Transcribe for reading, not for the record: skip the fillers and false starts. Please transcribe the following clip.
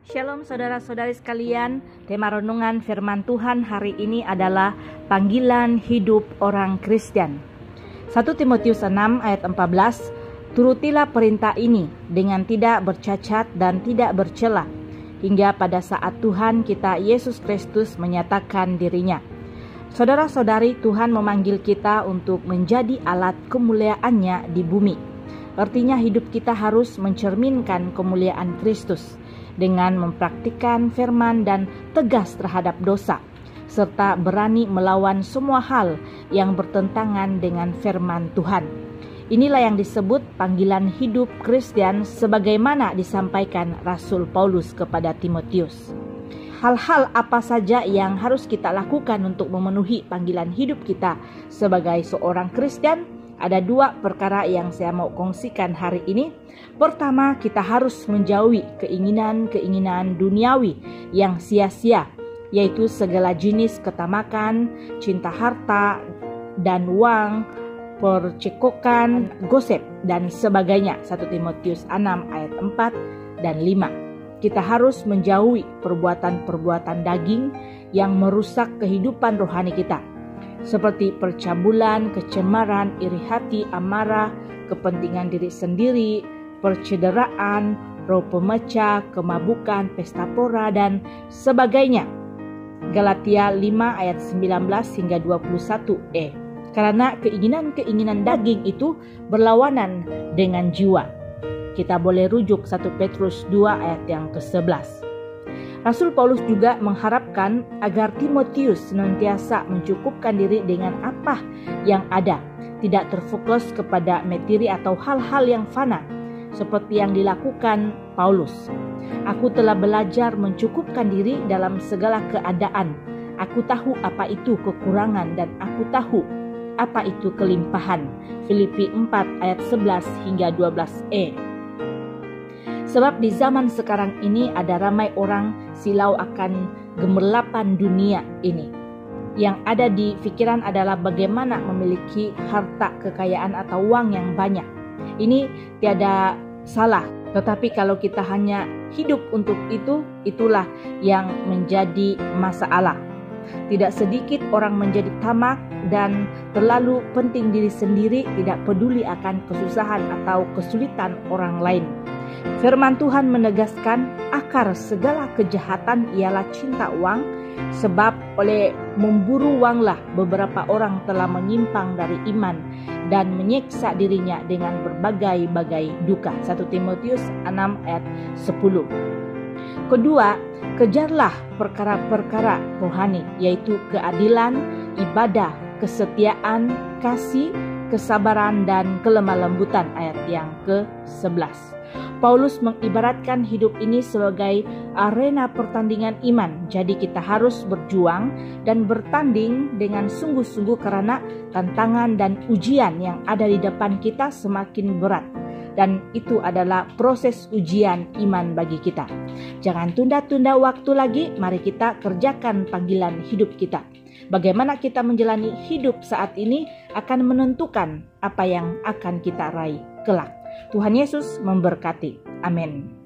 Shalom saudara-saudari sekalian, tema renungan firman Tuhan hari ini adalah panggilan hidup orang Kristen. 1 Timotius 6 ayat 14, turutilah perintah ini dengan tidak bercacat dan tidak bercela, hingga pada saat Tuhan kita Yesus Kristus menyatakan dirinya. Saudara-saudari, Tuhan memanggil kita untuk menjadi alat kemuliaan-Nya di bumi. Artinya hidup kita harus mencerminkan kemuliaan Kristus dengan mempraktikkan firman dan tegas terhadap dosa, serta berani melawan semua hal yang bertentangan dengan firman Tuhan. Inilah yang disebut panggilan hidup Kristen sebagaimana disampaikan Rasul Paulus kepada Timotius. Hal-hal apa saja yang harus kita lakukan untuk memenuhi panggilan hidup kita sebagai seorang Kristen? Ada dua perkara yang saya mau kongsikan hari ini. Pertama, kita harus menjauhi keinginan-keinginan duniawi yang sia-sia, yaitu segala jenis ketamakan, cinta harta dan uang, percekokan, gosip, dan sebagainya. 1 Timotius 6 ayat 4 dan 5. Kita harus menjauhi perbuatan-perbuatan daging yang merusak kehidupan rohani kita, seperti percabulan, kecemaran, iri hati, amarah, kepentingan diri sendiri, percederaan, roh pemecah, kemabukan, pesta pora, dan sebagainya. Galatia 5 ayat 19 hingga 21e. Karena keinginan-keinginan daging itu berlawanan dengan jiwa. Kita boleh rujuk 1 Petrus 2 ayat yang ke-11. Rasul Paulus juga mengharapkan agar Timotius senantiasa mencukupkan diri dengan apa yang ada, tidak terfokus kepada materi atau hal-hal yang fana, seperti yang dilakukan Paulus. Aku telah belajar mencukupkan diri dalam segala keadaan. Aku tahu apa itu kekurangan dan aku tahu apa itu kelimpahan. Filipi 4 ayat 11 hingga 12e. Sebab di zaman sekarang ini ada ramai orang silau akan gemerlapan dunia ini. Yang ada di pikiran adalah bagaimana memiliki harta, kekayaan atau uang yang banyak. Ini tiada salah, tetapi kalau kita hanya hidup untuk itu, itulah yang menjadi masalah. Tidak sedikit orang menjadi tamak dan terlalu penting diri sendiri, tidak peduli akan kesusahan atau kesulitan orang lain. Firman Tuhan menegaskan akar segala kejahatan ialah cinta uang, sebab oleh memburu uanglah beberapa orang telah menyimpang dari iman dan menyiksa dirinya dengan berbagai-bagai duka. 1 Timotius 6 ayat 10. Kedua, kejarlah perkara-perkara rohani, yaitu keadilan, ibadah, kesetiaan, kasih, kesabaran, dan kelemah lembutan, ayat yang ke-11. Paulus mengibaratkan hidup ini sebagai arena pertandingan iman. Jadi kita harus berjuang dan bertanding dengan sungguh-sungguh karena tantangan dan ujian yang ada di depan kita semakin berat. Dan itu adalah proses ujian iman bagi kita. Jangan tunda-tunda waktu lagi, mari kita kerjakan panggilan hidup kita. Bagaimana kita menjalani hidup saat ini akan menentukan apa yang akan kita raih kelak. Tuhan Yesus memberkati. Amin.